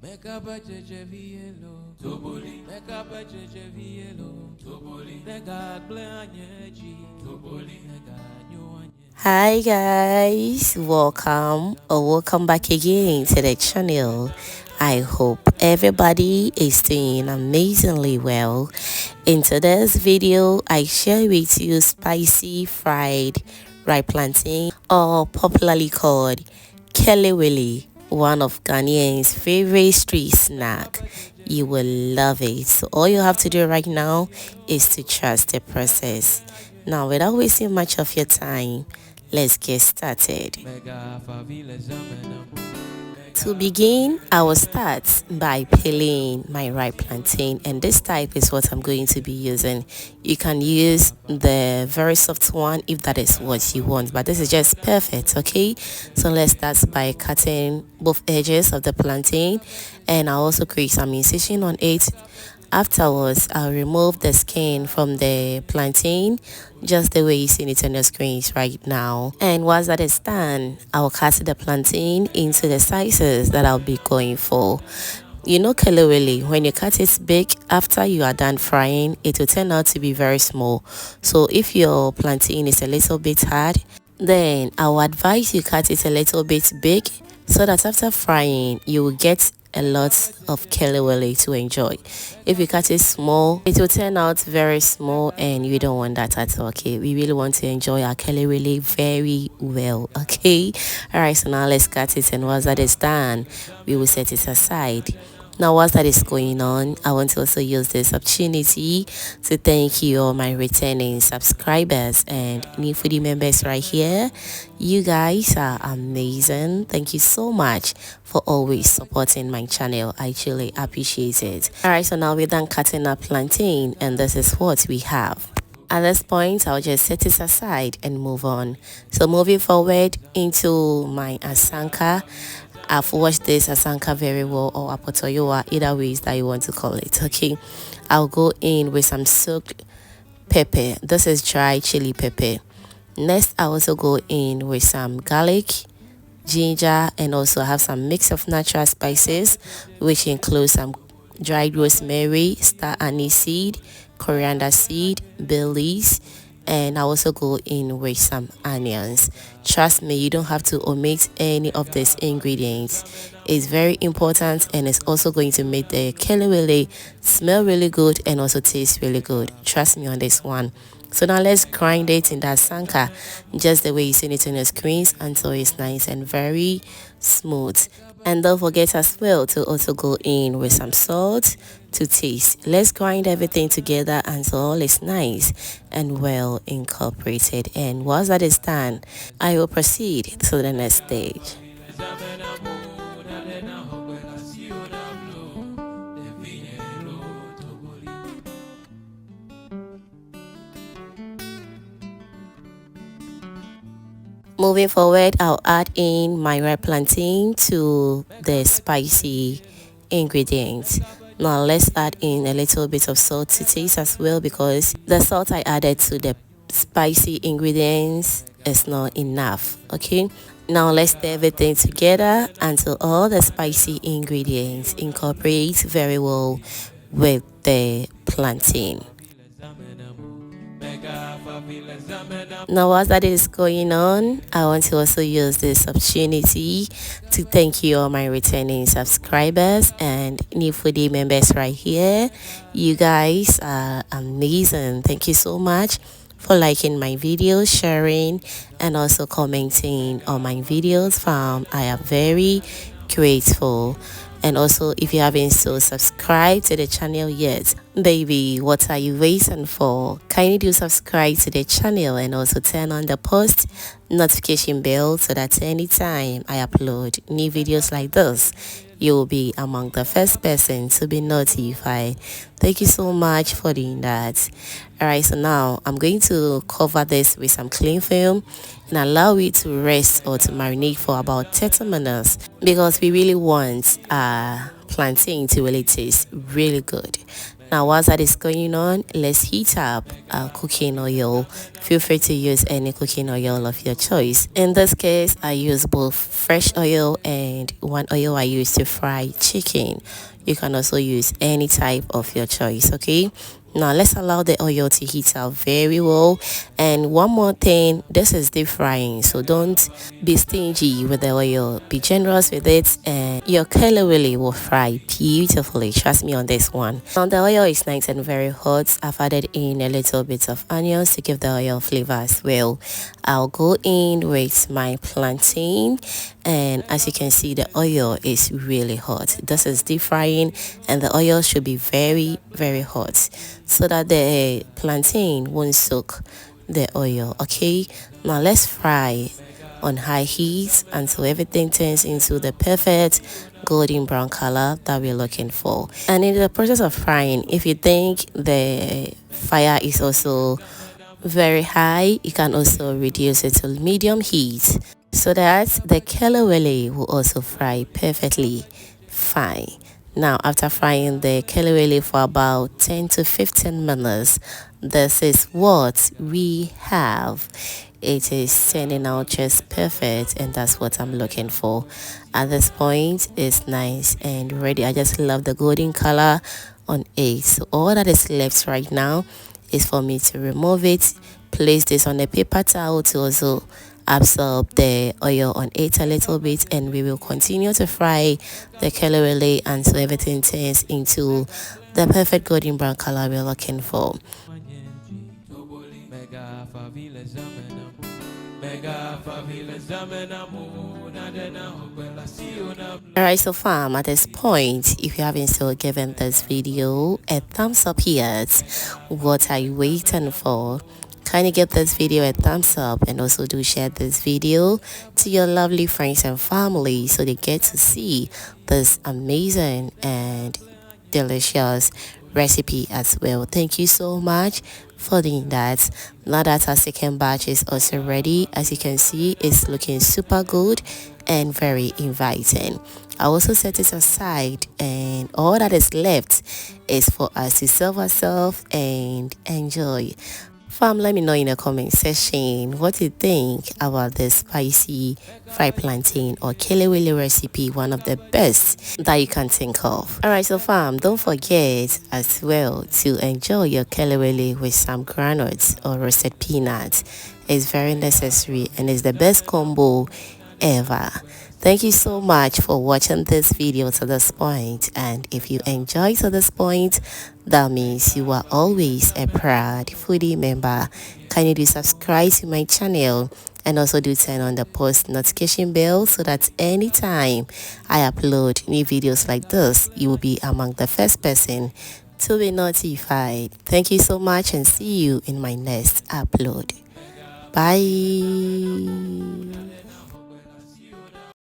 Hi guys, welcome back again to the channel. I hope everybody is doing amazingly well. In today's video, I share with you spicy fried ripe plantain, or popularly called Kelewele, one of Ghanaians' favorite street snack. You will love it. So all you have to do right now is to trust the process. Now, without wasting much of your time, let's get started. To begin, I will start by peeling my ripe plantain, and this type is what I'm going to be using. You can use the very soft one if that is what you want, but this is just perfect. Okay, so let's start by cutting both edges of the plantain, and I'll also create some incision on it. Afterwards, I'll remove the skin from the plantain just the way you see it on the screens right now. And once that is done, I'll cut the plantain into the sizes that I'll be going for. You know, Kelewele, when you cut it big, after you are done frying, it will turn out to be very small. So if your plantain is a little bit hard, then I will advise you cut it a little bit big so that after frying, you will get a lot of Kelewele to enjoy. If you cut it small, it will turn out very small, and you don't want that at all. Okay, we really want to enjoy our Kelewele very well. Okay, all right, so now let's cut it, and once that is done, we will set it aside. Now, whilst that is going on, I want to also use this opportunity to thank you all my returning subscribers and new foodie members right here. You guys are amazing. Thank you so much for always supporting my channel. I truly appreciate it. Alright, so now we're done cutting up plantain, and this is what we have. At this point, I'll just set it aside and move on. So moving forward into my asanka, I've washed this asanka very well, or apotoyowa, either ways that you want to call it. Okay, I'll go in with some soaked pepper. This is dry chili pepper. Next, I also go in with some garlic, ginger, and also have some mix of natural spices, which includes some dried rosemary, star anise seed, coriander seed, bay leaves, and I also go in with some onions. Trust me, you don't have to omit any of these ingredients. It's very important, and it's also going to make the Kelewele smell really good and also taste really good. Trust me on this one. So now let's grind it in that sanka just the way you see it on the screens until it's nice and very smooth. And don't forget as well to also go in with some salt to taste. Let's grind everything together until all is nice and well incorporated. And once that is done, I will proceed to the next stage. Moving forward, I'll add in my ripe plantain to the spicy ingredients. Now let's add in a little bit of salt to taste as well, because the salt I added to the spicy ingredients is not enough. Okay, now let's stir everything together until all the spicy ingredients incorporate very well with the plantain. Now, while that is going on, I want to also use this opportunity to thank you all my returning subscribers and new foodie members right here. You guys are amazing. Thank you so much for liking my videos, sharing, and also commenting on my videos. I am very grateful. And also, if you haven't still subscribed to the channel yet, baby, what are you waiting for? Kindly do subscribe to the channel and also turn on the post notification bell so that anytime I upload new videos like this, you will be among the first person to be notified. Thank you so much for doing that. Alright, so now I'm going to cover this with some cling film and allow it to rest or to marinate for about 30 minutes, because we really want plantain to really taste really good. Now whilst that is going on, let's heat up our cooking oil. Feel free to use any cooking oil of your choice. In this case, I use both fresh oil and one oil I use to fry chicken. You can also use any type of your choice, okay? Now let's allow the oil to heat up very well. And one more thing, this is deep frying, so don't be stingy with the oil. Be generous with it and your kelewele will fry beautifully. Trust me on this one. Now the oil is nice and very hot. I've added in a little bit of onions to give the oil flavor as well. I'll go in with my plantain, and as you can see, the oil is really hot. This is deep frying and the oil should be very hot so that the plantain won't soak the oil. Okay, now let's fry on high heat until everything turns into the perfect golden brown color that we're looking for. And in the process of frying, if you think the fire is also very high, you can also reduce it to medium heat so that the kelewele will also fry perfectly fine. Now after frying the kelewele for about 10 to 15 minutes, this is what we have. It is turning out just perfect, and that's what I'm looking for. At this point, it's nice and ready. I just love the golden color on it. So all that is left right now is for me to remove it, place this on a paper towel to also absorb the oil on it a little bit, and we will continue to fry the kelewele until everything turns into the perfect golden brown color we're looking for. Alright, so fam, at this point, if you haven't still given this video a thumbs up yet, what are you waiting for? Kindly give this video a thumbs up, and also do share this video to your lovely friends and family so they get to see this amazing and delicious recipe as well. Thank you so much for doing that. Now that our second batch is also ready, as you can see, it's looking super good and very inviting. I also set it aside, and all that is left is for us to serve ourselves and enjoy. Fam, let me know in the comment section what you think about this spicy fried plantain or kelewele recipe, one of the best that you can think of. Alright, so fam, don't forget as well to enjoy your kelewele with some granules or roasted peanuts. It's very necessary and it's the best combo ever. Thank you so much for watching this video to this point, and if you enjoyed to this point, that means you are always a proud foodie member. Can you do subscribe to my channel, and also do turn on the post notification bell so that anytime I upload new videos like this, you will be among the first person to be notified. Thank you so much, and see you in my next upload. Bye.